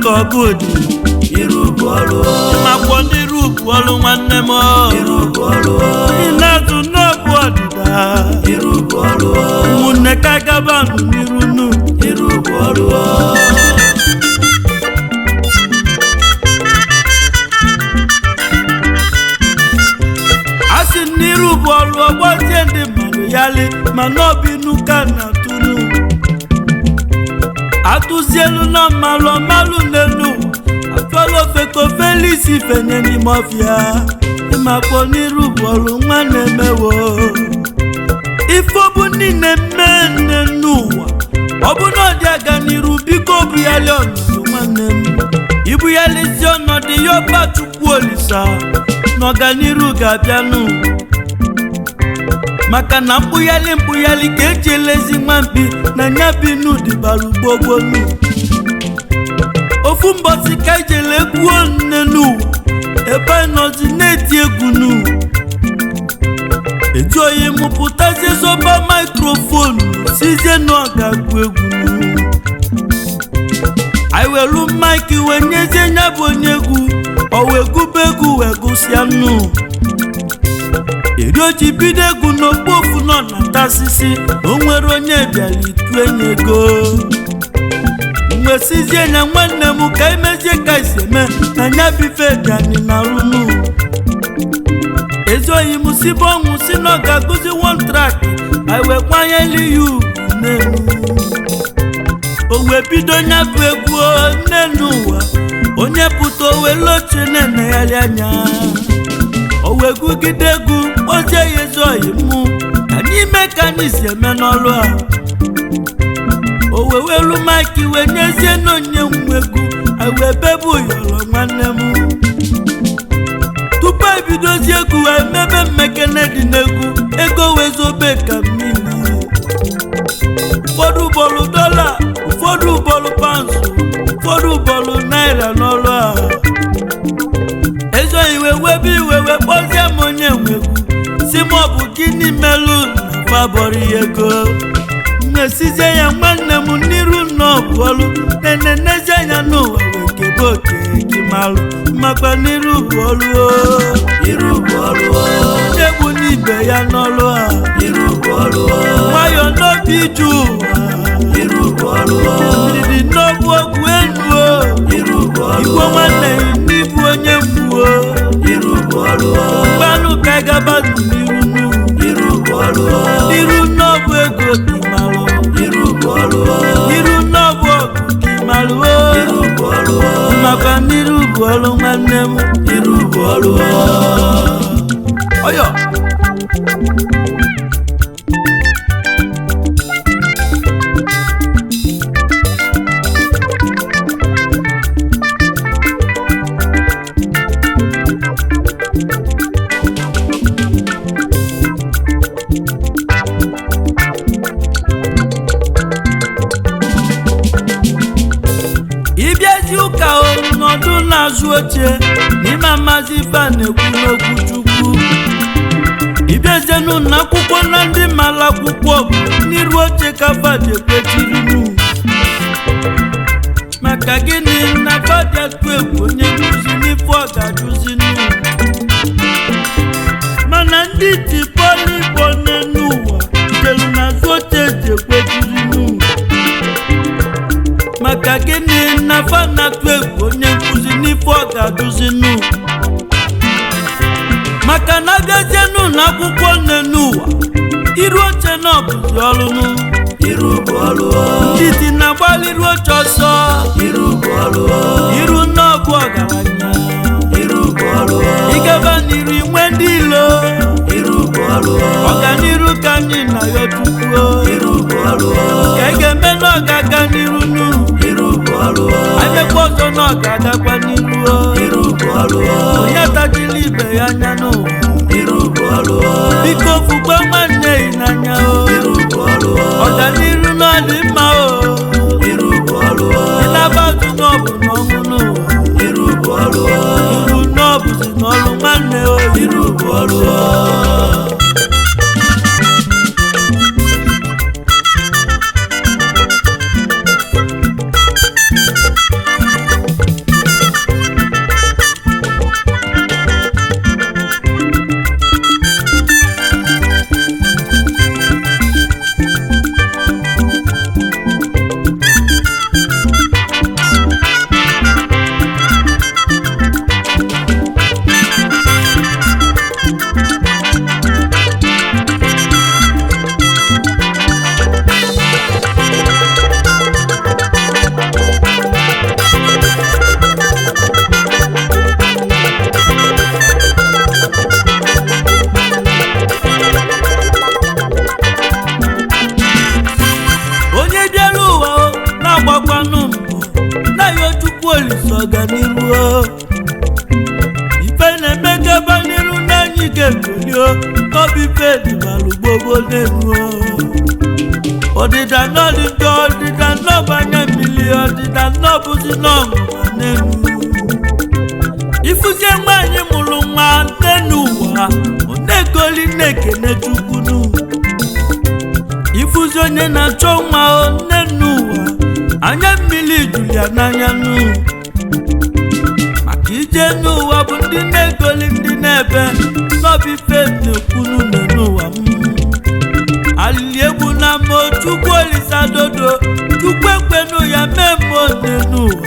kọbụdị makwa ndị rubu ọlụ nwanne m ịna-azụ n'ọbụ ọdịda ụmụnne ka gabanụ n'iru nu asị n'iru bụ ọlụ ọgbọzie ndị mmadụ yali mana obi nuka na tunu atụzielu na malụ n'elu afọlọ feko felisi fenye n'ime ọfịa ịmakpọ n'iru bụ ọlụ nwa na-emewo ifo bụ niile mmenne n'ụwa ọ bụ na ọ dị aga n'iru biko buyali ọnọdụ nwanne m ibuyalizi ọnọdụ ya ọba Chukwu Olisa n'ọganiru ga-abịanụ maka na mkpụyali ka eji elezi nwampi na nya bi n'ụdịbara ugbogonu ofu mbọsi ka ijele egwuo nne n'ụwa ebe nọzi na-eti egwu nu eji oyi mụpụtazie zọba maikrofonu sizie na ọ ga-agụ egwu nu anyị welu maiki wee nyezie nya bụ onye egwu o wee gụba egwu wee gụsịa nnu eri oji bido egwu n'okpofu nọ na tasisi o nwere onye bịara itu enye ego mwesizie nya nwanne m ka imezie ka isi eme na nya bife bịani na runu ezoghị m si bụ ọnwụ si na ọ ga-agụzi one track anyị wee kwanyeli ya ugwu n'elu o wee bido nya bụ egwu nne n'ụwa onye pụta owele oche na-enegharị anya o wee gụgide egwu kpozie ya ezoghị mụ ka n'ime ka anyị si eme n'ọlụ a o wee welu maiki wee nyezie n'onye nwe egwu anyị wee bebe ụyọrọ nwanne m tupu ebidozie egwu wee mebe mmekene dị n'egwu ego wee zobe ka mmiri ụfọdụ bọọlụ dọla ụfọdụ bọọlụ paụnsụ ụfọdụ bọọlụ naira n'ọlụ a ezoghị wee webe iwe wee kpọzie m onye nwe egwu si m ọ bụ gịnị melụ na fabọrọ ya ego mmesizie ya nwanne m n'iru nnọọbụ ọlụ na-enenezi anya n'ụwa wee kebe oke gị malụ makwa n'iru bụ ọlụ egwu n'ibe ya n'ọlụ a nwayọ n'obi iju ụwa ndidi n'obu ogwu enu igwe nwanne n'ịbụ onye mgbuo mgbanụ ka gaba n'iru n'ọbụ ego gị malụ n'iru n'ọbụ ọgụ gị malụ maka n'iru bụ ọlụ nwanne m ọyọ ibiezi ụka n'ọdụ na-azụ oche n'ime amazi ife a na-ekwu n'okwu Chukwu ibiezienu na akwụkwọ na ndị mara akwụkwọ bụ n'iru oche ka fadi ekwechirinu maka gịnị na fadi atụ egwu onye nkuzi n'ife ọ ga-ajụzinu mana ndị tipoli bụ n'ụwa jelu n'azụ oche eji ekwechirinu maka gịnị na fa na-atụ egwu onye nkuzi n'ife ọ ga-adụzinu maka na agazienu na akwụkwọ nne n'ụwa iru oche na ọbụzi ọlụnụ ndị dị na-agbalị iru oche ọsọ iru n'ọbụ ọgaranya ịgaba n'iru inwe ndị ilo ọganiru ka anyị na ya tukwuo ka ị ga-eme na ọ ga-aga n'iru nu anyekwa ọzọ na ọ ga-agakwa n'iru onye tajiri ibe ya anya n'ụwa biko fukwa nwanne yi n'anya ọganiru na ọ dị mma ịnabazụ n'ọbụ n'ọnwụ n'ụwa iru n'ọbụzi n'ọlụ nwanne chukwu olise ọganiru ife na-emega baniru n'anyị ga-egolio n'obi fedibalụ gbogbo n'elu ọdịda n'ọdịda ọdịda n'ọbanye mmiri ọdịda n'ọbụzi n'ọṅụma n'elu ifuzie nwaanyị mụrụ nwa n'elu ụwa ọ na-egoli na-ekene chukwunu ifuzi onye na-achọ nwa n'elu ụwa anya mmiri juru ya n'anya nụ maka ije n'ụwa bụ ndị na-egoli ndị na-ebe n'obi fedi na-ekwunu n'ụwa alili egwu na mo chukwu olisa dodo chukwu ekwenu ya memo n'ụwa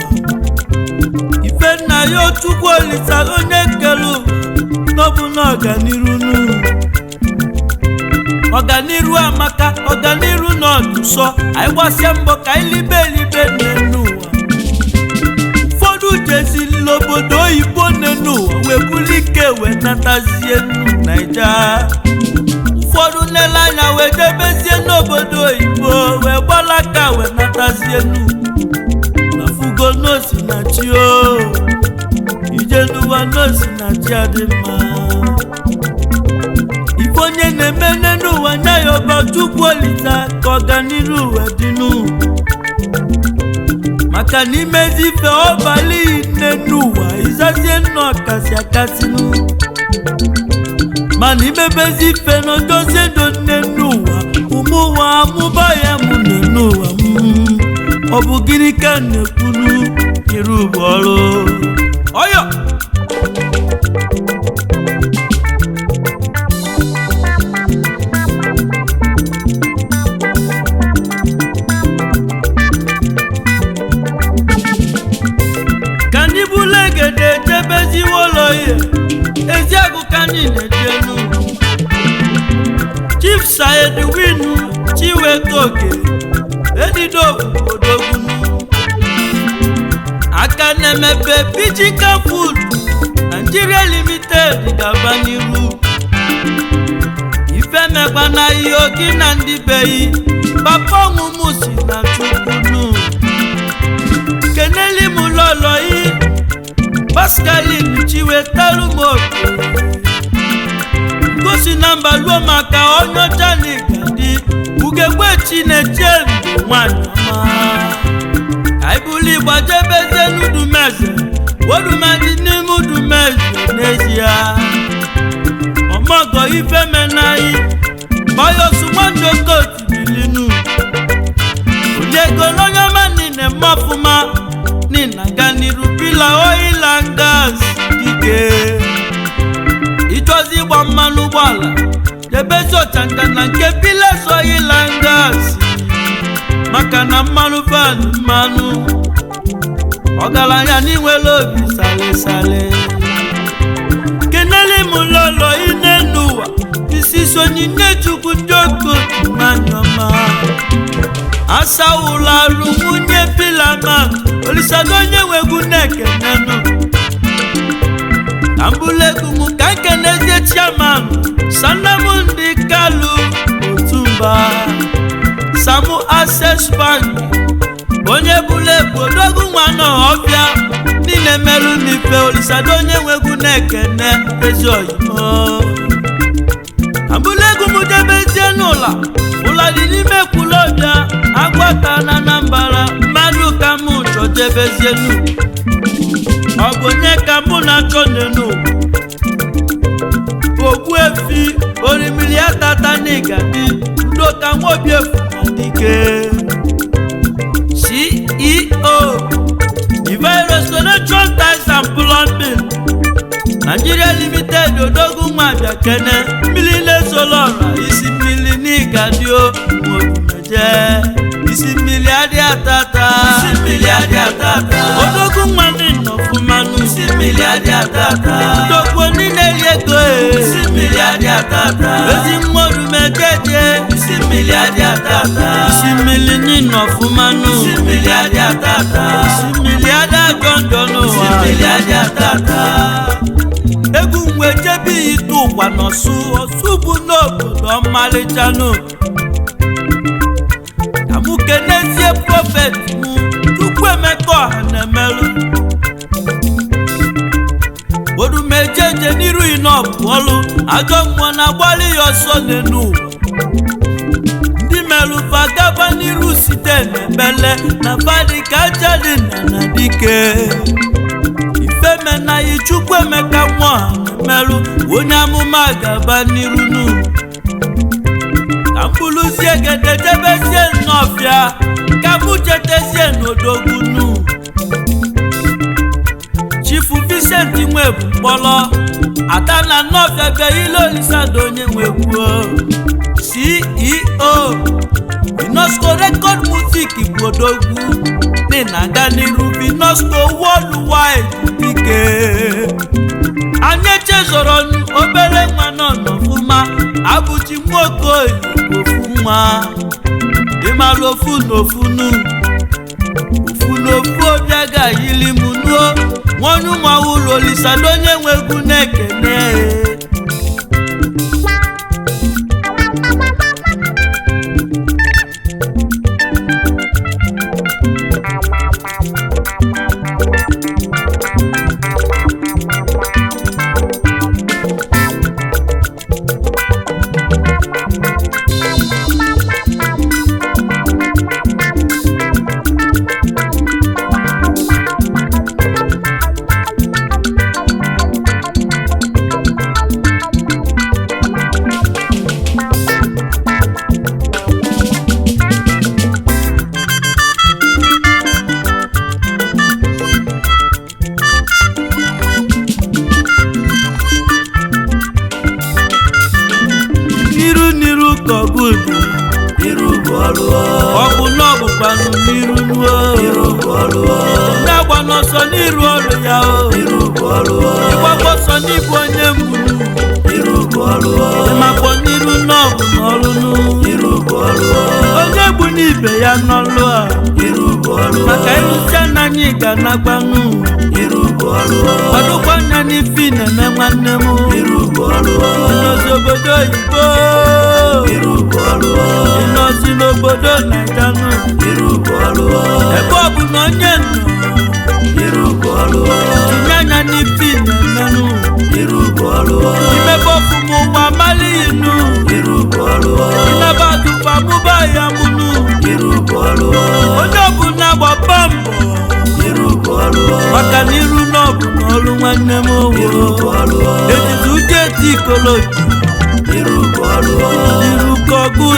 ife nna ya chukwu olisa onye kelu n'ọbụ n'ọganiru ọganiru amaka ọganiru n'ọdụ nsọ anyị gbasịa mbọ ka anyị libe n'ụwa ụfọdụ jezili n'obodo oyibo n'ụwa wee buli ike wee natazie Naija ụfọdụ n'ele anya wee jebezie n'obodo oyibo wee gbalaka wee natazie na fugo n'osi na chi ije n'ụwa n'osi na chi adị mma ife onye na-eme n'ụwa nya ya ọba chukwu olisa ka ọganiru wee dịnụ maka n'imezi ife ọbalị nne n'ụwa ịzazie nnọọ kasị akasịnụ mana imebezi ife n'odozie ndo nne n'ụwa ụmụ ụwa amụba ya mụ n'ụwa ọ bụ gịnị ka na-ekwunu iru bụ ọrụ ọyọ ka ndị bulegede jebeziwo ụlọ ihe eziagụ ka anyị na-ejenu Chief Said Winu Chiwetoke Edidogu Odogunu aka na-emepe Physical Food Nigeria Limited gaba n'iru ife mekwa na ihe ogi na ndị beyi papa ọmụmụ si na chukwunu keneli m lọlọ yi Pascaline Chiwetalumoke gosi na mba luo maka onye ọcha n'igadi ugegbe Chineche ndụ nwanyị ọma aibuli gbajebeze n'udumeze odumadi n'ime udumeze n'ezie ọmọgọ ife menayi bayosu nwanjokoti bilinu onyego n'onye ọma nine mmafụma nina ganiru pila oil and gas dike ijozi ịgba mmanụ ụgbọala debezi ọchanga na nke piles oil and gas maka na mmanụ van mmanụ ọgaranya n'inwere obi sale kenele m lọlọ ine n'ụwa isi sonyinye chukwu ndị okotu manyọma asawụla alụ nwunye pilaman olisado onye nwegwu na-ekenenụ ambulegwu ka nkenezie chairman Sanamundi Kalu Otumba Samu Access Bank onye bulegwu odogwu nwanọ ọbịa niile merụ n'ife olisado onye nwegwu na-ekene ezi oyimo ambulegwu m debezie n'ụla ụla dị n'ime kwulọbịa agwata na Anambra mmadụ ka mụ chọjebezie nu ọ bụ onye ka mụ na-achọ n'enu ogbu efi orimiri atata n'igadi ndoka nwobi efu na dike CEO Ivai Restoration Tiles and Plumbing Nigeria Limited odogwu nwabịa kene mmiri na-ezolọra isi mmiri n'igadi odumeje isi mmiri adị atata odogwu nwanne nnọfụmanụ isi mmiri adị atata ndogwu niile ego isi mmiri adị atata ezi mmadụ mejeje isi mmiri adị atata isi mmiri nnọfụmanụ isi mmiri adị atata isi mmiri adị ajọ njọ n'ụwa isi mmiri adị atata egwu mgbe jebe itu ụkwa n'ọsụ ọsụ bụ n'obodo ọmalịchanụ ka mụ kenezie prọfet mụ Chukwuemeka Ọhanemeru ajọ mmụọ na-agbalị ya ọsọ n'elu ụwa ndị merụfa gaba n'iru site n'ebele na fadị ka aja dị na dike ifemena yi Chukwu Emeka nwa merụ onye amụma gaba n'iru nu ka mbuluzie gedejebezie n'ọfịa ka mụ chetezie n'odogwu nu Chifu Vincent Nwebu Mkpọlọ ada na n'ọfịa bịa ile Olisado onye nwegwuo CEO Vinosco Record Music Bodogwu dị na-aga n'iru Vinosco Worldwide dike anyị echezọrọ obere nwa nọ n'ọfụma abụchi nwoke ofu nwa ịmalụ ofu n'ofunu obi agayili m nuo nwonye ụmụawụlụ Olisado onye nwegwu na-ekene ọbụ n'ọbụkwanụ n'iru nuo na-agba n'ọsọ n'iru ọrụ ya ịgbakọ ọsọ n'ibu onye mbunu ịmakpọ n'iru n'ọbụ n'ọrụ onye gbu n'ibe ya n'ọlụ a maka ịrụcha n'anya ga na-agbanụ ọdụkwa anya n'ifi na-eme nwanne m ịnọzi obodo oyibo ịnọzi n'obodo Naịjanụ ebe ọ bụ na onye nọ tinye anya n'ifi na-emenụ imebe ọfụma ụwa amalighị nụ ịnaba atụfa mụba ya mụnụ onye ọbụla gbapa mbọ maka na iru n'ọbụ n'ọrụ nwanne m ejizi uche eti ikoloji iru ka ọgụ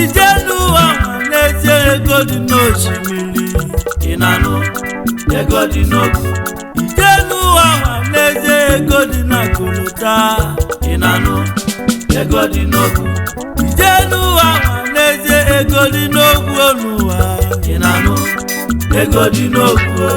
ijenu ahụ n'ezie ego dị n'osimiri ịnanụ ego dị n'ogwu ijenu ahụ n'ezie ego dị n'akụlụta ịnanụ ego dị n'ogwu ijenu ahụ n'ezie ego dị n'ogwu n'ụwa ịnanụ ego dị n'ogwu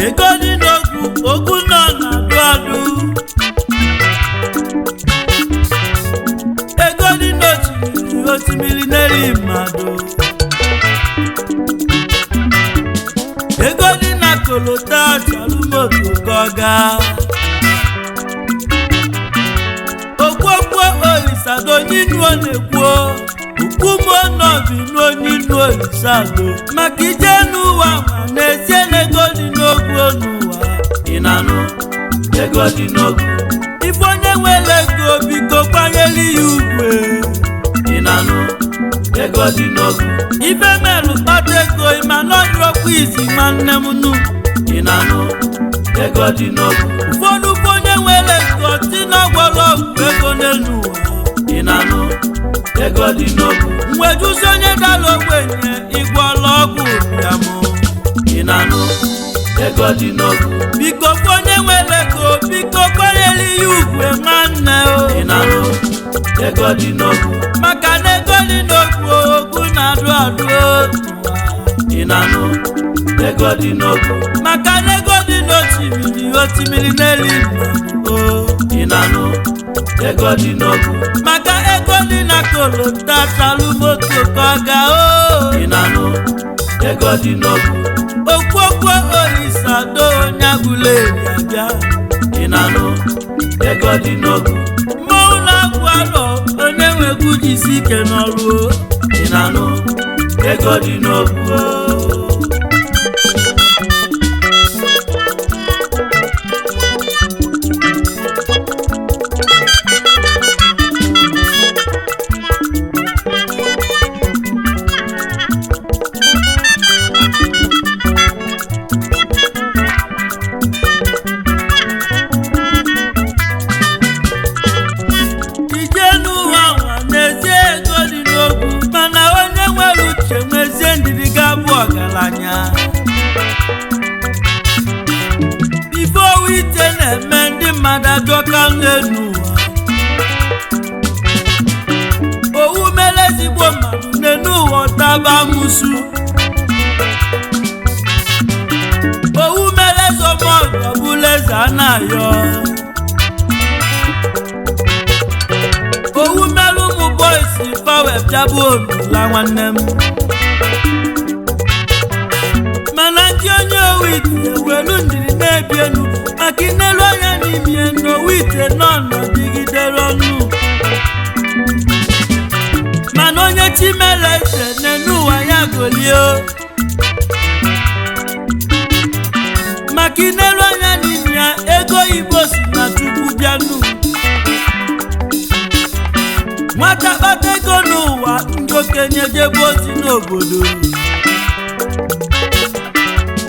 ego dị n'ogwu okwu nọ na-adụ adụ ego dị n'osimiri osimiri n'eli mmadụ ego dị na kolota chalụmoto ka ọ gaa okwokwo olisado nyinuo na-ekwuo okumo nọbi n'onyinu olisado maka ije n'ụwa ma na-esie n'ego dị n'ogwu n'ụwa ịnanụ ego dị n'ogwu ife onye nwere ego biko kwanyere ya ugwe ịnanụ ego dị n'ogwu ife merụ kpata ego ịma n'ọdụrọkwa izi nwanne m nụ ịnanụ ego dị n'ogwu ụfọdụ onye nwere ego si n'ọgwọrọ ọgwụ ego n'elu ụwa ịnanụ ego dị n'ogwu mwejuzi onye dara ogbenye ịgwọrọ ọgwụ ya mụ ịnanụ ego dị n'ogwu biko onye nwere ego biko kwanyere ya ugwe nwanne o ịnanụ ego dị n'ogwu maka na ego dị n'ogwu ogwu na-adụ adụ ịnanụ ego dị n'ogwu maka na ego dị n'osimiri osimiri n'eli mmadụ ịnanụ ego dị n'ogwu maka ego dị na kolota chalụmoto ka ọ gaa ịnanụ ego dị n'ogwu okwokwo olisado onye agụla abịa ịnanụ ego dị n'ogwu mmọnwụ na-agwụ alọ onye nwegwu jisi ike n'ọrụ ịnanụ ego dị n'ogwu ife owite na-eme ndị mmadụ ajọka n'elu ụwa owu mere ezigbo mmadụ n'elu ụwa taba amụsụ owu mere ezomọgụ ọbụla eze a na-ayọ owu mere ụmụ bọysi fawe bịabụ obila nwanne m mana ndị onye owite ewelu ndiri na-ebi enu maka inelu anya n'ime n'owite nọ nọdịgidere ọnụ mana onye chimere eze n'enu ụwa ya golie maka inelu anya n'ime ya ego Igbo si na Chukwu bịanụ nwata kpata ego n'ụwa ndị okenye jebe ozi n'obodo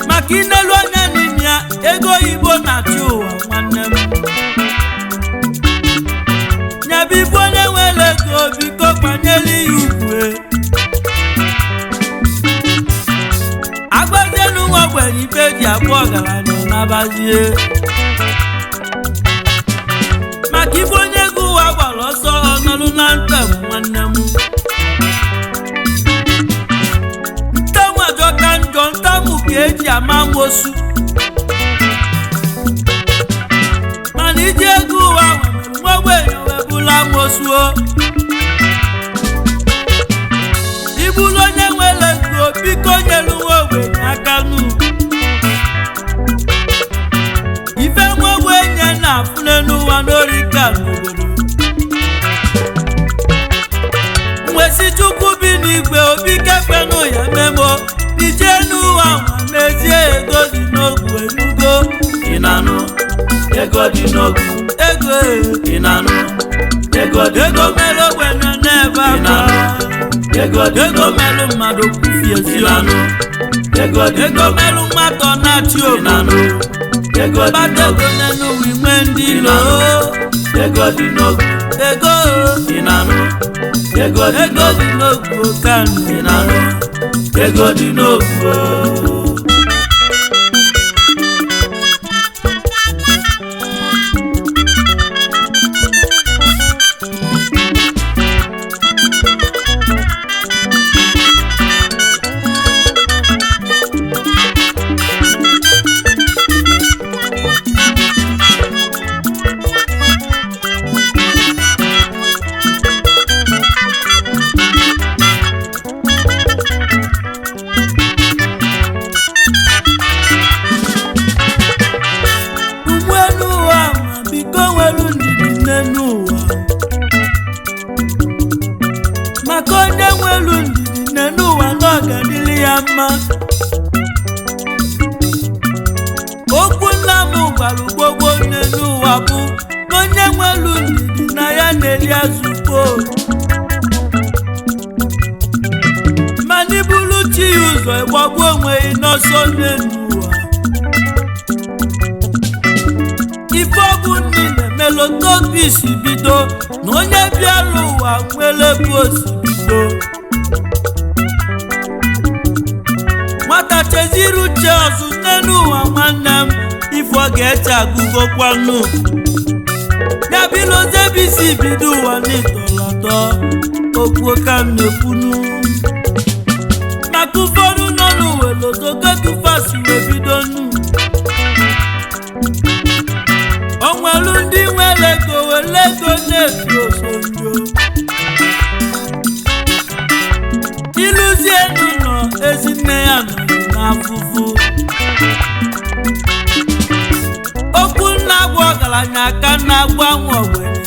maka inelu anya n'ime ya ego Igbo na-achị ụwa nwanne m nyabụ ife onye nwere ego biko kwanyere ya ugwe agbazienu nwa ogbenye ife ji abụ ọgaranya nabazie maka ife onye ego ụwa gbara ọsọ ọnọrụ na ntem nwanne m ntamu ajọka njọ ntamu ka eji ama nwosu mana iji ego ụwa nwere nwa ogbenye webụla nwosuo ibulu onye nwere ego biko nyelu nwa ogbenye aka nụ ife nwa ogbenye na-afụle n'ụwa n'orika n'obodo nwesi Chukwu bi n'igwe obi kefenụ ya memo ije n'ụwa nwa mezie ego dị n'ogwu enugo ịnanụ ego dị n'ogwu ego ịnanụ ego mere ogbenye n'ebe aka ego mere mmadụ kwufie ịnanụ ego mere mmadụ na-achị obodo kpata ego n'enugwu inwe ndị ilo ego dị n'ogwu ego ịnanụ ego dị n'ogwu kanụ ịnanụ ego dị n'ogwu mma okwu nna m gwara gbogbo nne n'ụwa bụ na onye nwelu ndidi na ya na-eri azụko mana ibulu chi ya ụzọ ịgbagbu onwe gị n'ọsọ nne n'ụwa ife ọbụ nni na-emelụ otu isi bido na onye bịara ụwa nwere bụ osi bido nwata cheziri uche ọzọ nne n'ụwa nwanne m ife ọ ga-eche agụgokwanụ ya bilozie bisi bido ụwa n'ịtọlatọ okwu ka m na-ekwunu maka ụfọdụ nọ n'uwelozogodufasi wee bidonu onwelu ndị nwere ego were ego na-efi osonjo iluzie n'ụlọ ezinne ya nọ n'afụfụ okwu na-agwa ọgaranya aka na-agwa nwa ogbenye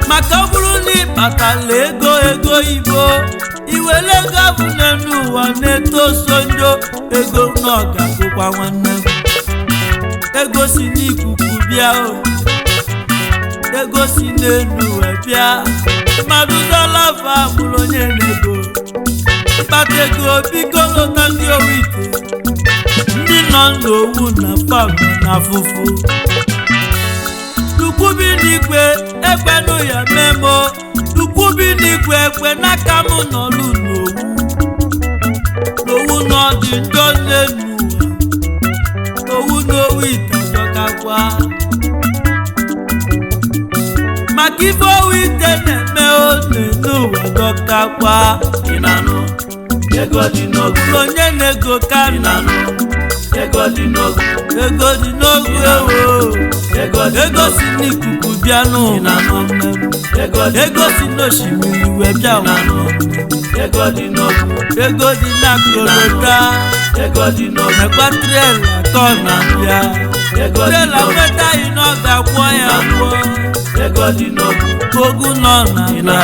maka ọ bụrụ na ịkpatala ego ibo iwere ego abụ n'elu ụwa na-eto sonjo ego na ọ ga-agụkwa nwanne m ego si n'ikuku bịa o ego si n'elu wee bịa mmadụ dọlafa bụrụ onye na-ego ịkpata ego biko lọta ndị owite ndị nọ n'owu na fam na afụfụ tukwubi n'igwe ekwenụ ya memo tukwubi n'igwe ekwe n'aka m nọlụ n'owu n'ọdị njọ n'elu owu n'owu ite dọkakwa maka ife owu ite na-eme one n'ụwa dọkakwa ịnanụ ego dị n'ogu onye na-ego karị nanụ ego dị n'ogu ego si n'ikuku bịa n'ụwa ego si n'osimiri wee bịa nanụ ego dị n'ogu ego dị n'akụlọta mekwa trela ka ọ na-abịa trela nwetaghị na ọ ga-akwọ ya gwọ ogu nọ na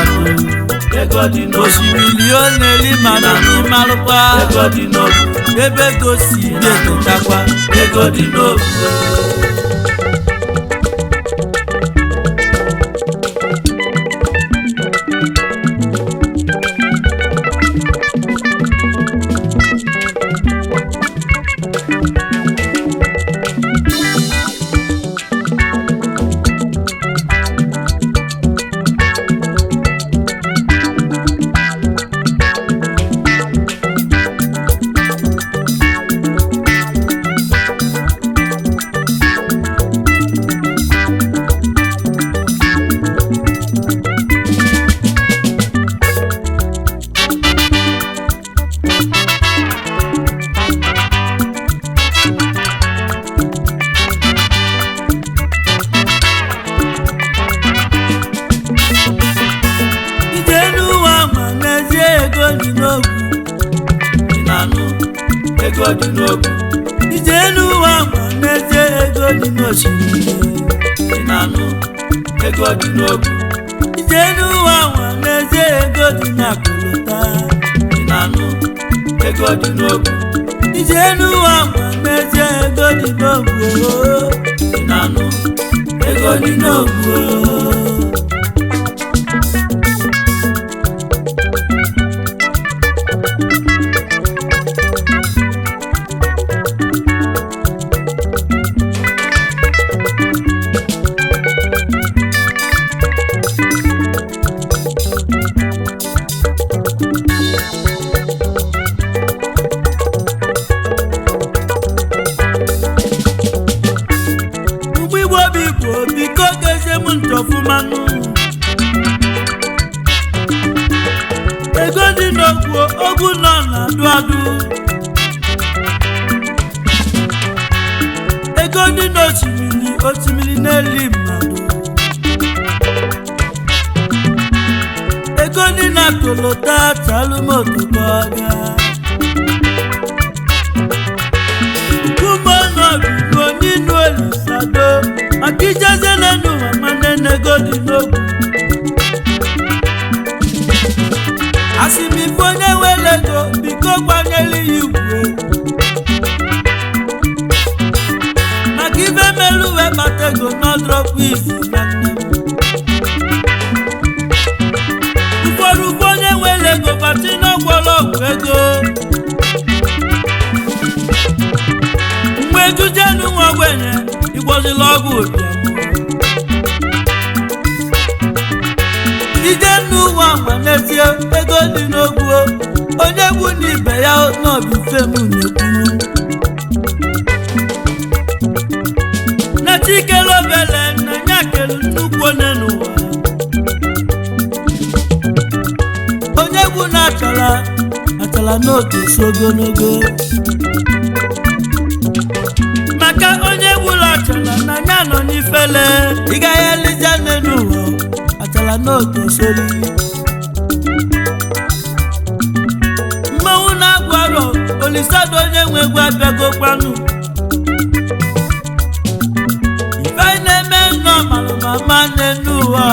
osimiri ọ na-eri mana n'ime alụkwa ebe ego si na-etotakwa ego dị n'ogu ije n'ụwa ma n'ezie ego dị n'osimiri ịnanụ ego dị n'ogu ije n'ụwa ma n'ezie ego dị n'akụlụta ịnanụ ego dị n'ogu ije n'ụwa ma n'ezie ego dị n'ogu ịnanụ ego dị n'ogu ego dị n'okwu ogu nọ na-adụ adụ ego dị n'osimiri na-eli mmadụ ego dị na kolota talụmotokọga ukwumonọbigo n'inu olisado maka ijeze n'ụwa mana ego dị n'okwu asimi ego n'ọdrọpụ isi nwanne m ụfọdụ onye nwere ego pati n'ọgwọrọ ọgwụ ego mgbe ejujenu nwa ogbenye ịgbọzila ọgwụ ụbịam ije n'ụwa ma n'ezie ego dị n'ogwu onye bụ n'ibe ya n'obi fem na-ekwunu na chikere obele na nya kelu nnukwu onye n'ụwa onye bụ na achara n'otu so ogologo maka onye gburu achara na nya nọ n'ifele ị gaghị elija nne n'ụwa achara n'otu soli mmanwụ na-agwụ arọ olisado onye nwe egwu abịago kwanụ ife na-eme nnọọ malụ mama nne n'ụwa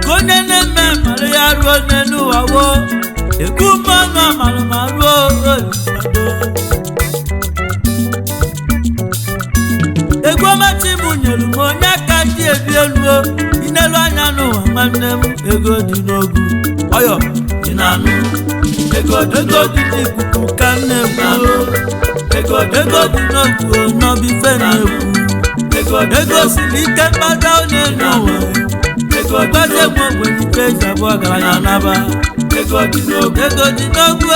ka onye na-eme malụ ya ruo nne n'ụwa wo ekwu mmanụ amalụ ma ruo olisado egwu ọmachi m nyelu m onye aka ndị ebi elu inelu anya n'ụwa nwanne m ego dị n'ogu ọyọ dị na-anụ ego dị n'ikuku ka na-ekwu ego dị n'ogu n'obife na-ekwu ego siri ike mkpata onye n'ụwa gbaze m ogbenye ike eji abụọ ọgaranya naba ego dị n'ogu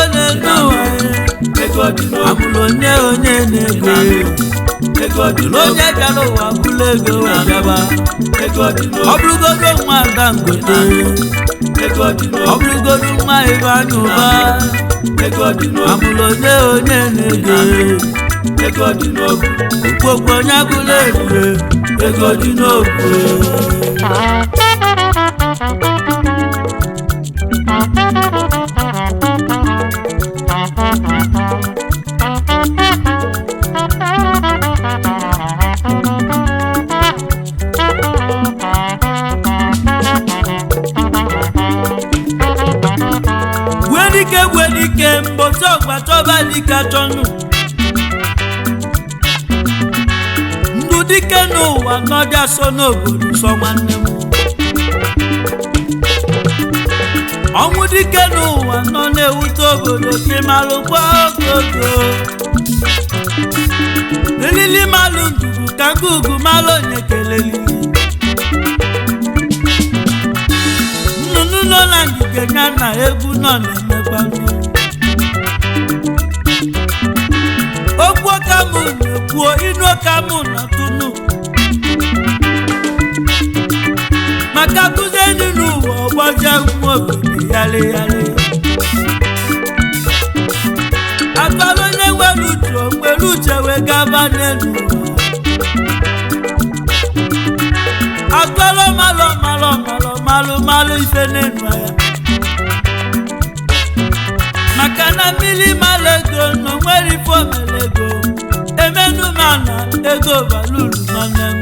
onye n'ụwa amụrụ onye na-ego onye bịara ụwa bụrụ ego bịaba ọ bụrụgodo nwa Ada Ngote ọ bụrụgodo nwa ebe anya ụba amụrụ onye na-ego okpokpo onye bụrụ ebube ego dị n'obu Wedike mbosi ọgbachọba dike achọnụ ndụ dike n'ụwa n'ọdị asọ n'obodo sọ nwanne m ọnwụ dike n'ụwa nọ na-ewute obodo chimalụ gwa ogogo elili malụ ndugu ka ngụgụ malụ onye keleli nnụnụ nọ na ngige ya na egwu nọ na-emekwa okwu ka mụ na-ekwuo inu ka mụ na tunu maka kụzi enyi n'ụwa ọgbazi ụmụ obodo yali akpara onye nwere uche wee gaba n'elu akpara malụ ife n'elu ya maka na mmiri malụ ego na onwere ife omere ego emenu mana ego baluru nwanne m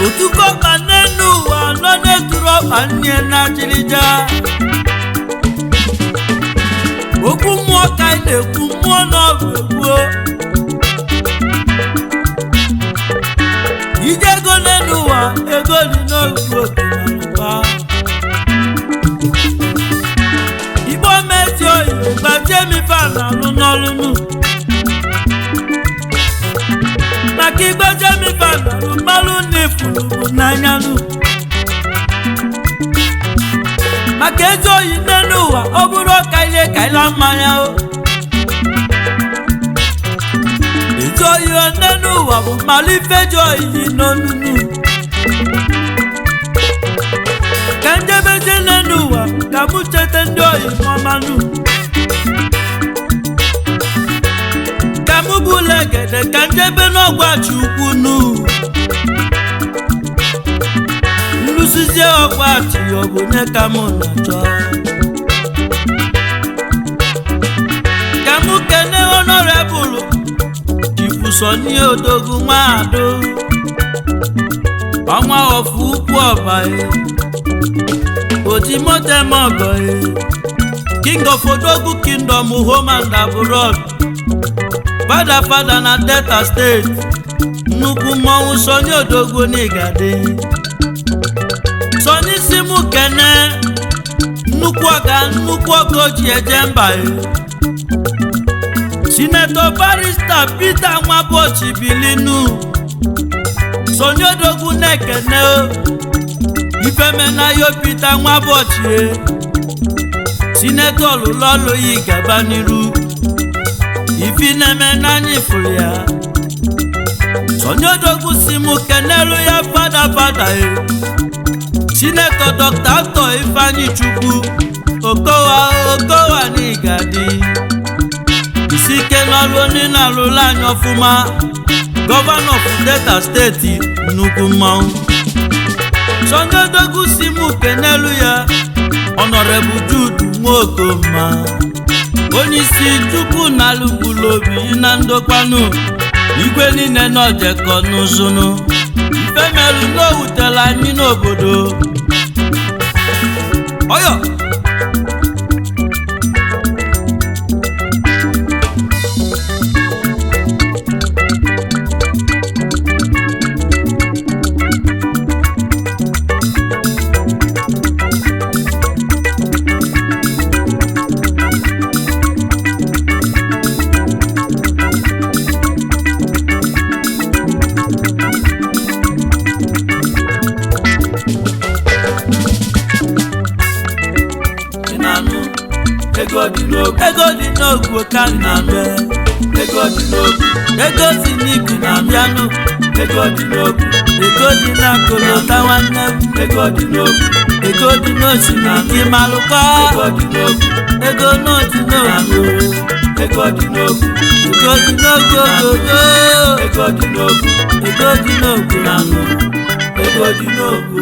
otuko ọkpa n'enu ụwa nọ na-eturu ọkpa nne na achịrịja okwu mmụọ ka anyị na-ekwu mmụọ n'ọgwụ egwuo ije ego n'enu ụwa ego dị n'ogwu okenalụba igbo mezi oyi gbazie mife na-alụ n'ọlụnụ maka igbeje mife na-alụ mmalụ na ifuru bụ n'anyanụ maka ezi oyi n'enu ụwa ọ bụrụ ọka ile ka ịla mmanya o ezi oyi n'enu ụwa bụ mmalụ ifeji oyi n'onunu ka njebezie n'enu ụwa ka mụ chete ndị oyi n'ọmanụ ka mụ bụla egede ka njebe n'ọgwachi ukwu nu nrụsizie ọgwachi ọ bụ nye ka mụ na-achọ ka mụ kene honorable Ifusoni Odogwu Nwado ọnwa ofu ukwu ọba ojimotemogo King of Odogu Kingdom, home and abroad. Father na Delta State. Nnukwu mmọnwụ Sonny Odogwu n'Igade. Sonny Simu Kene. Nnukwu ọga ji eje mba. Senator Barrister Peter Nwabochi Bilinu. Sonny Odogwu na-ekene. Ifemena yo Peter Nwabochi. Senator Lolo yi gaba n'iru. Ifineme nani fulia. Sonny Odogwu Simu kenelu ya fada Senator Dr. Atọ Ifeanyi Chukwu Okowa n'Igadi. Isike n'ọlụ nina lụla anya ọfụma. Governor of Delta State nnukwu mmanwụ. Sonny Odogwu Simu kenelu ya Honorable Jude Nwokoma. Onyeisi Chukwu na-alụgbuluobi na ndokwanu. Igwe niile n'ojekọ n'ụzụnụ. Ifemelu n'owutela anyị n'obodo. Oyo ego dị n'ogwu ka na-abịa. Ego dị n'ogwu. Ego si n'iku na-abịanụ. Ego dị n'ogwu. Ego dị n'akụlụta nwanne m. Ego dị n'ogwu. Ego dị n'osimiri malụkọ. Ego dị n'ogwu. Ego n'otu n'ogwu. Ego dị n'ogwu. Ego dị n'ogwu ogogo. Ego dị n'ogwu. Ego dị n'ogwu na-anụ. Ego dị n'ogwu.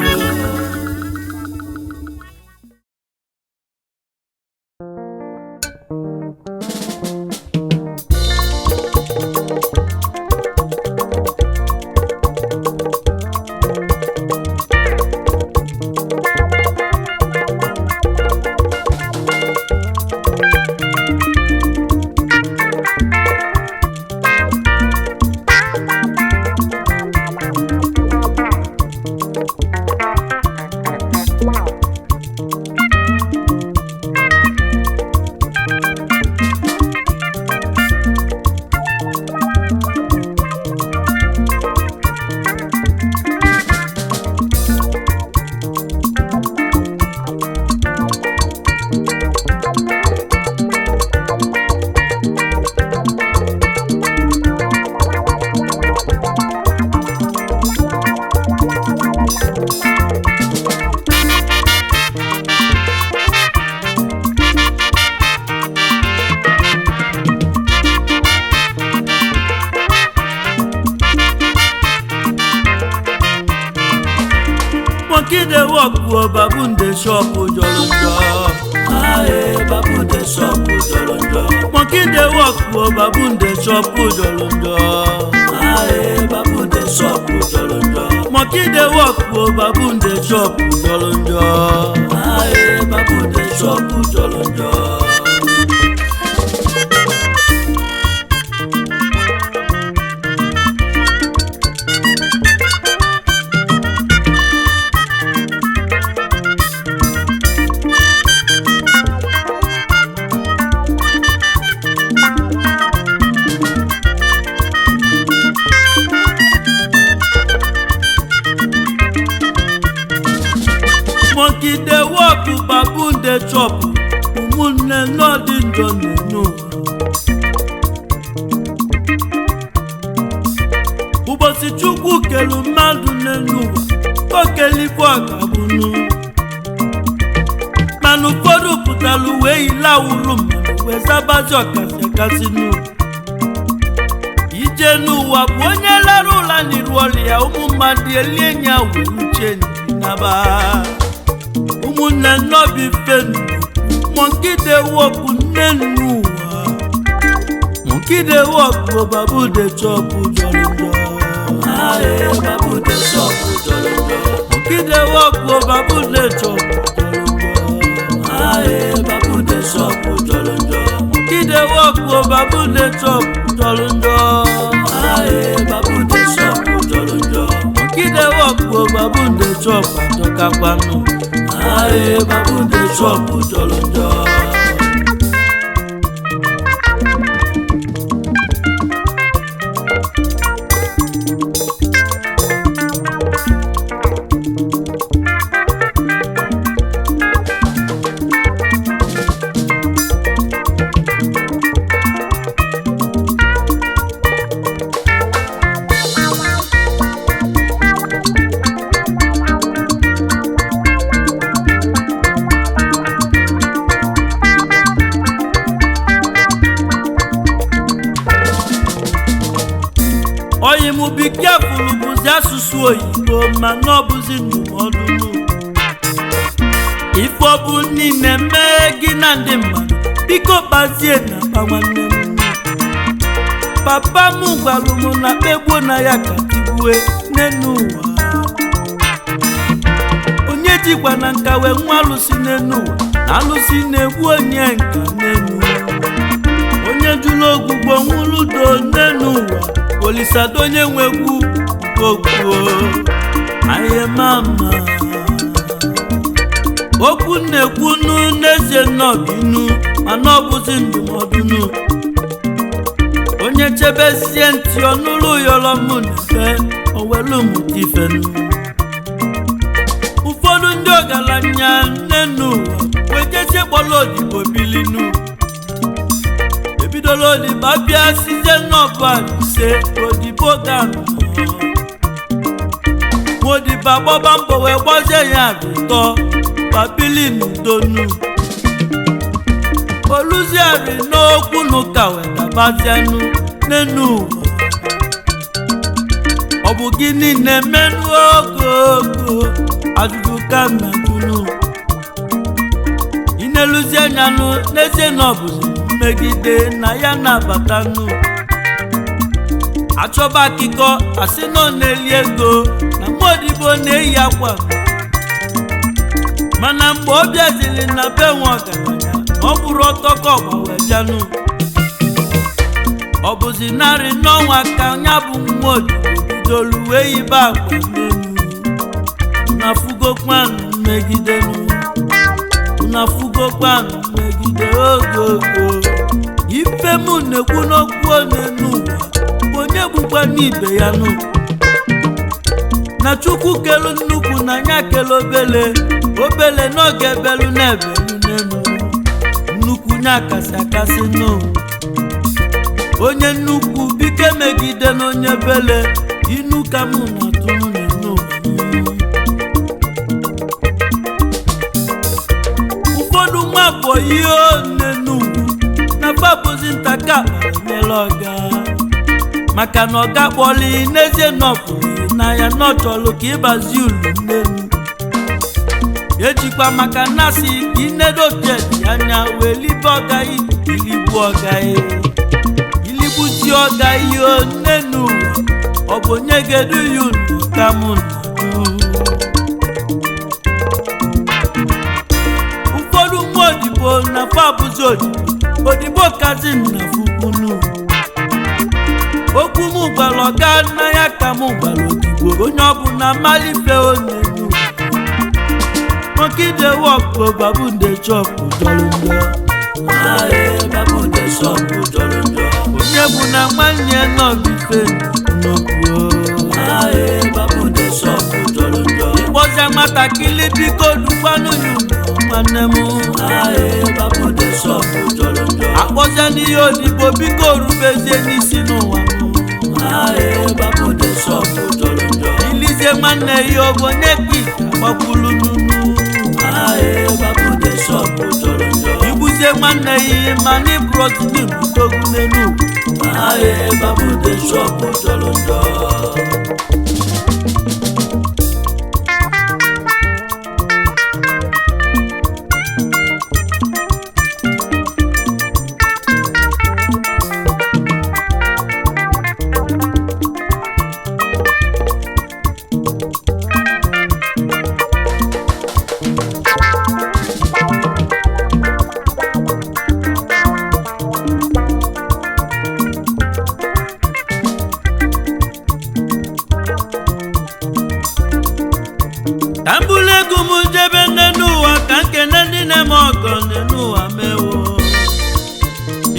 Monkey dey walk wo baboon dey shop ojolonjo. Aye, baboon dey shop ojolonjo. Monkey dey walk wo baboon dey shop ojolonjo. Aye, baboon dey shop ojolonjo. Monkey dey walk wo baboon dey shop ojolonjo. Aye, baboon dey shop ojolonjo. Monkey dey walk, baboon dey chop. Umunne no dị njọ n'enu. Ụbọchị Chukwu kelu mmadụ n'enu ụwa, o kelikwa ọkabụnụ. Mana ụfọdụ pụtara wee yilawulu mmadụ wee zabazi ọkasị akasị n'ụwa. Ije n'ụwa bụ onye lara ụla n'iru ọlịa, ụmụ mmadụ elie nya wee uche n'aba. Umunne no be fenu. Monkey dey walk n'enuwa. Monkey dey walk go baboon dey chop ojolonjo. Aye, baboon dey shop ojolonjo. Monkey dey walk go baboon dey chop ojolonjo. Aye, babu de shop jolonjo. Kide work o babu de shop jolonjo. Aye, babu de shop jolonjo. Kide work o babu de shop atoka kwanu. Aye, babu de shop jolonjo. Oyi mu be careful buzi asụsụ oyibo ma na ọbụzi ndụmọdụ nụ. Ife ọbụ niile mee gị na ndị mmadụ biko kpazie na akpa nwanne m. Papa m gwara m na kpegbuo na ya ka tigbue n'enu ụwa. Onye jikwa na nka wee nwa alụsị n'enu ụwa na alụsị na-egbu onye nka n'enu. Onye jụrụ ogbugbo nwụrụ n'enu ụwa Olisado onye nwegwu okwu aye mama. Okwu na-ekwunu n'ezie n'ọbinu mana ọ bụzi ndụmọdụnụ. Onye chebezie ntị ọnụrụ yọrọ mụ n'efe owelu mụta ifenu. Ụfọdụ ndị ọgaranya n'enu ụwa wejezie kpọrọ odibo bilinu. Ebidola odibo abịa sizie n'ọbụ ise odibo ganụ. Odibo agbaba mbọ wee gbazie ya atọ babili n'udonu. Oluziari n'okwu n'ụka wee dabazianụ n'enu ụwa. Ọ bụ gịnị na-emenụ ogogo ajụjụ ka na-ajụnụ. Ị na-eluzi anyanụ n'ezie na ọ bụzi mmegide na ya na-abatanụ. Achọba akịkọ asị nọ na-eli ego na mgbe odibo na-eyi akwa. Mana mgbe ọ bịaziri na be nwe ọgaranya ọ bụrụ ọtọkọ gbanwe bịanụ. Ọ bụzi narị n'ọnwa ka ya bụ nwa odibo bidolu wee yibe akwa n'enu. Unafugokwanụ mmegidenu. Unafugokwanụ mmegide ogogo. Ife mụ na-ekwu n'okwu n'enu ụwa onye bụkwa n'ibe ya nụ. Na Chukwu kelu nnukwu na nya kelu obele obele n'oge belu na-ebelu n'enu. Nnukwu nya akasị akasị nụ. Onye nnukwu bike megide n'onye bele inu ka mụ na-atụnụ n'enu. Ụfọdụ nwa bụ ihe n'enu na fabozi ntaka nyere ọga. Maka na ọga kpọli n'ezie nọpụrụ na ya nọchọlụ ka ịbazi ulu n'enu. Ejikwa maka nasi ka inedotedi anya wee libe ọgaghị iligbu ọgaghị. Iligbuzi ọgaghị n'enu ọ bụ onye ga-edu ya unu ka mụ na-adụ. Ụfọdụ nwa odibo na fabụzi odibo kazi na fukunu. Okwu mụ gwara ọga na ya ka mụ gwara odibo onye ọbụla malife onenu. Kide work o babu de shop jolonjo. Aye, babu de shop jolonjo. Onye bụ na nwanne nọ bife n'okwu. Aye, babu de shop jolonjo. Ịkpọzie nwatakịrị biko dukwanụ y'ụlọ nwanne m. Aye, babu de shop jolonjo. Akpọzie n'ihe odibo biko rubezie n'isi n'ụwa m. Aye, babu de shop jolonjo. Ilizie nwanne ya ọ bụ onye ka agbakwulu n'unu. Aye, babu de shop jolonjo. Ibuzie nwanne ya ma ni protein butogu n'enu. Aye, babu de shop jolonjo.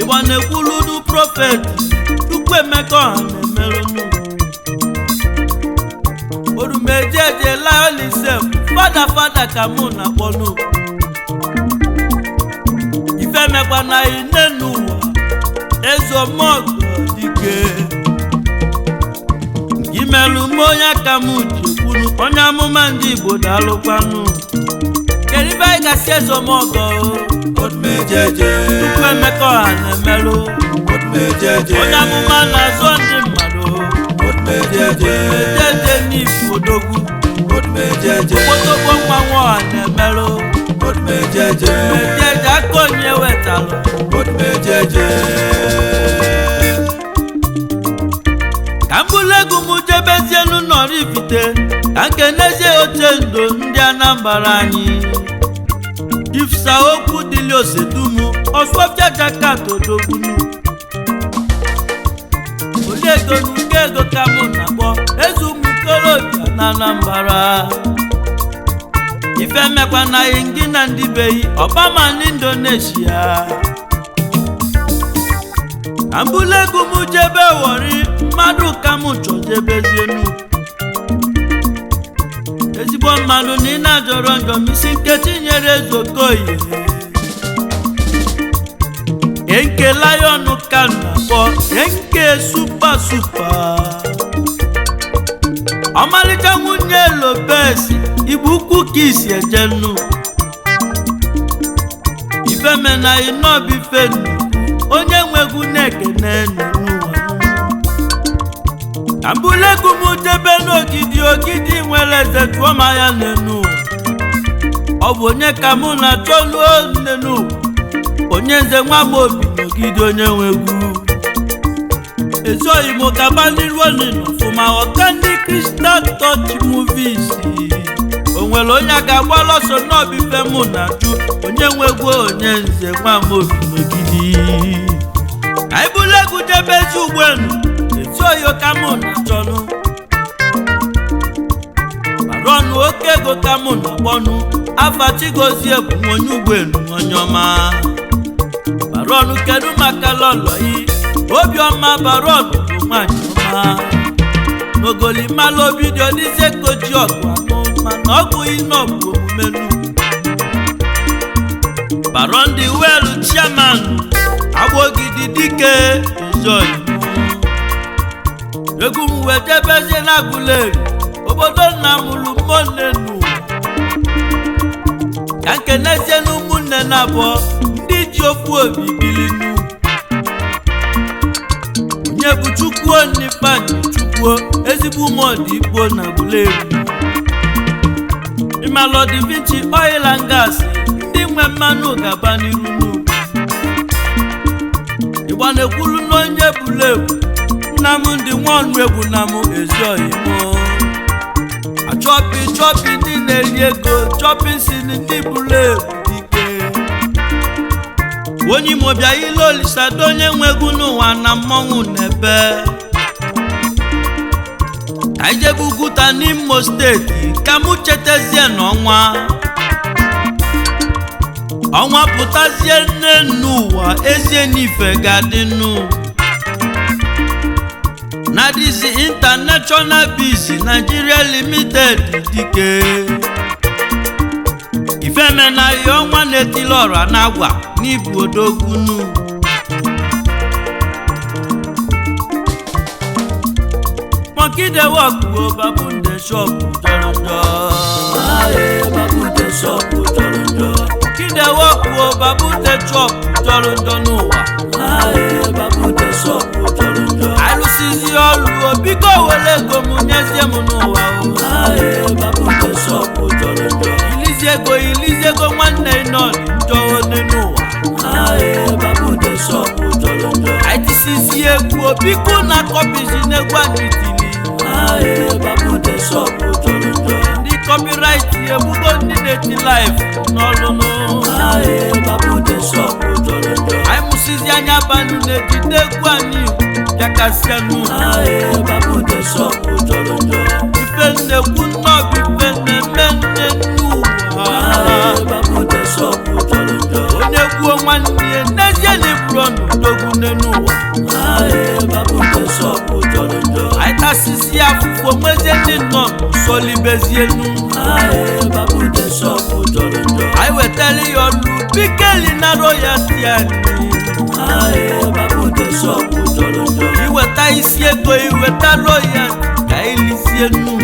Igbo na-ekwuludu prophet Chukwuemeka ọha na-emelụnụ orumejeje lion isef fada ka mụ na-akpọnụ ife mekwa na ine n'ụwa ezomọgọ dike imelụ m onye aka m chekwunu onye amụma ndị Igbo daalụkwanụ kedu ibe anyị gasị ezomọgọ odumejeje Chukwuemeka ọha na-emelụ onye amụma na-azọ ndị mmadụ odumejeje n'ifu odogwu odumejeje okpotokpo mmanwụ ọha na-emelụ odumejeje aka onye wetalụ odumejeje ka m bụrụ egwu m jebezienu n'Oraifite ka nke n'ezie oche ndo ndị Anambra anyị ifsa okwu dịli osedumu ọsọfịa Jakarta odogbunu oliego n'uke ego ka mụ na-akpọ eze ụmụ ikolobịa na Anambra ife mekwa na ngị na ndị beyi ọbama n'Indonesia ka m bụrụ egwu m jebe Warri mmadụ ka m chọjebezienu ezigbo mmadụ na ị na-ajọrọ njọ misi Nkechi nyere Eze Okoye nke lion ka na-akpọ nke super ọmalịcha nwunye Lopez Igbo ukwu ka isi ejenu ifemena inobife nnukwu onye nwegwu na-ekene n'ụwa ka mbụlegwu m jebe n'ogidi nwere eze tụọma ya n'enu ọ bụ onye ka mụ na-achọ n'o n'enu onye nze nwa m obi n'ogidi onye nwegwu ezoghị m gaba n'iru n'ọfụma ọka ndị Crystal Touch Movies o nwere onye ga-agbalụ ọsọ n'obife mụ na-ajụ onye nwegwu onye nze nwa m obi n'ogidi ka anyị bụrụ egwu jebezi ugbenu ezoghị ka mụ na-achọnụ marọnụ oke ego ka mụ na-akpọnụ afa Chigozie bụ onye ugbenu onye ọma Baron kedu maka lọlọyi Obiọma Baron bụ nwanyị ọma n'ogolimalụ obidio dịzie koji ọgụ anụ mana ọ bụghị n'ọgụ omumenu Baron dị welu chairman Agbogidi dike enjoy egwu m wee jebezie na Aguleri obodo nna mụrụ mmụnnenu ka nkenezie na ụmụnne na abụọ ndị ji ofu obi bilinu onye bụ Chukwu Onifeanyi Chukwu ezigbo ụmụọdị Igbo na Aguleri Imalo Da Vinci Oil and Gas ndị nwe mmanụ gaba n'iru Igbo na-ekwulu n'onye bụrụ egwu Nnamdị Nwaọnụ egwu na mụ Ezoghị mụ achọpi ndị na-eri ego chọpi si ndị bụrụ egwu onye Imo bịa ile Olisado onye nwegwu n'ụwa na mmọnwụ n'ebe ka ijebe Uguta n'Imo steeti ka mụ chetezie n'ọnwa pụtazie nne n'ụwa ezie n'ife ga-adịnụ na dizi International Biz Nigeria Limited dike ifemena ihe ọnwa na-etili ọra na-agwa n'ibu odogwunu Monkey dey walk go Babunde shop jọrọ njọ Babunde shop jọrọ njọ Monkey dey walk go Babunde shop jọrọ njọ n'ụwa Babunde shop jọrọ njọ alụsizi ọlụ obiko were ego m nyezie m n'ụwa Babunde shop jọrọ njọ ilizi ego nwanne nọ njọ n'ụwa Babunde shop jọrọ njọ aitisizi egwu obiko na kọpizi n'egwu anyị tili Babunde shop jọrọ njọ ndị copyright ebubo ndị na-eti live n'ọlụnụ Babunde shop jọrọ njọ anyị mụsizi anya banụ na-ejide egwu anyị bịakasịanụ Babunde shop jọrọ njọ ife nnekwu nnọbi ife na-eme nne n'ụwa Babunde shop jọrọ njọ onye gwuo nwanne ya n'ezie na iburu ọnụ odogwu n'enu ụwa anyị tasisi afụfụ onwezie ndị nọ solibezienu anyị wetara ya ọnụ bikeli na royalty iweta isi ego iweta royalty ka ilizienu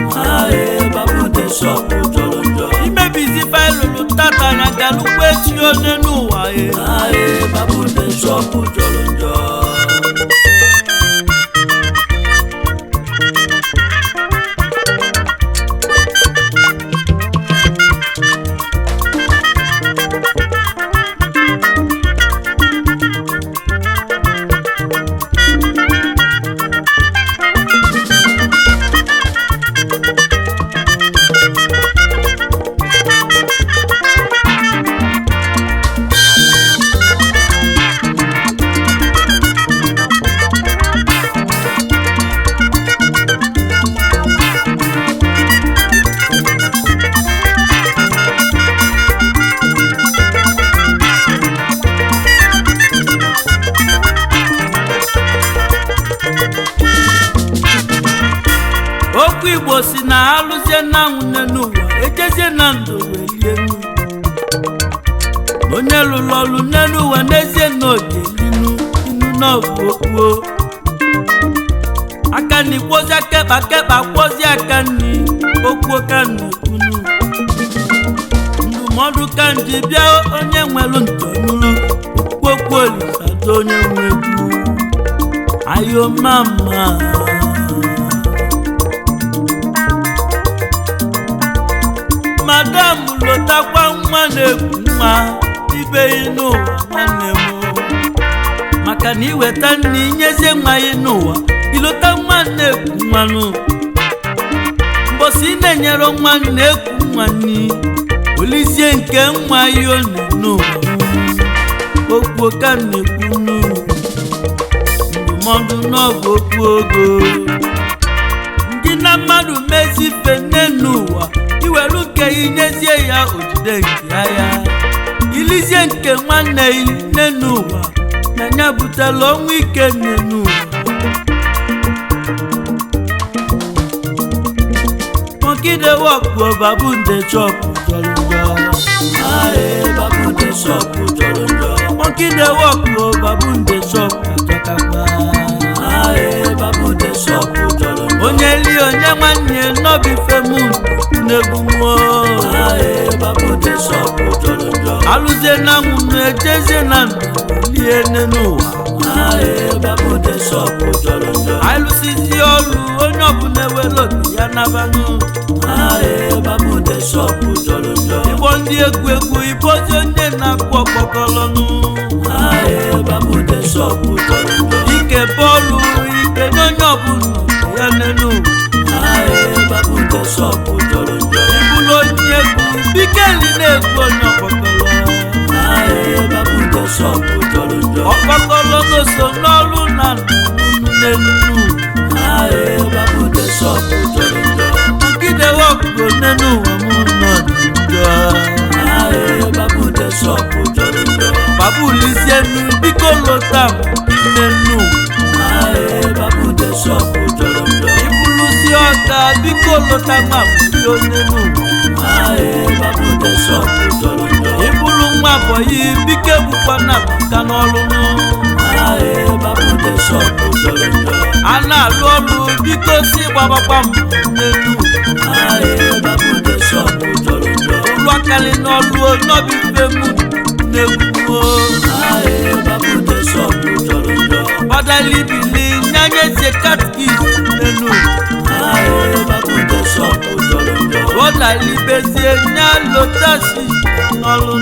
imebizi failulu tata na galukwu echi onye n'ụwa okwu Igbo si na alụzie na nwune n'ụwa ejezie na ndụ welie enu onye lụrụ ọrụ n'elu ụwa n'ezie n'oge inu n'ọbụ okpuo aka na ikwozi akekpa kwozi aka nni okwu ka na-ekwunu ndụmọdụ ka nji bịa onye nwelu ntọnụrụ okwu Olisado onye nwe egwu ayo mama madam lotakwa nwa na-ekwu nwa ibe n'ụwa nwanne m maka na iweta nne inyezie nwa ya n'ụwa ilota nwa na-ekwu nwanụ mbosi ị na-enyere nwa na-ekwu nwa nni olizie nke nwa ya n'ụwa okwu ka na-ekwu ndụmọdụ n'ọbụ okwu ogo ndị na mmadụ mezife nne n'ụwa iwelu nke inyezie ya ojide nke ya ilizie nke nwanne nne n'ụwa na nya butela ọnwụ ike nne n'ụwa monkey dey walk go baboon dey chop monkey dey walk go baboon dey chop onye li onye nwanne n'obi femu n'egbumo alụzie na nwunu ejezie na ndụ lie n'ụwa alụsizi ọrụ onye ọbụla ewelu obi ya nabanụ igbo ndị egwu ibozi onye na-akpụ ọkpọkọlọnụ ike bọọlụ ike n'onye ọbụla ya n'enu ibulu onye egwu bikeli na-egwu onye ọkpọkọlọ n'oso n'ọrụ na n'enu nkide wọkụ n'enu babulizienu biko lota n'enu ibuluzi ọka biko lota ma buli onenu ibulu nwa bọyị bike bụkwa na pụta n'ọrụ a na-alụ ọrụ biko si gbabakwa mbụ n'elu ụlọ akali n'ọrụ n'obi femu n'egwu badalibili nyanyezie katkis n'elu bodalibezie nya lotasi n'ọrụ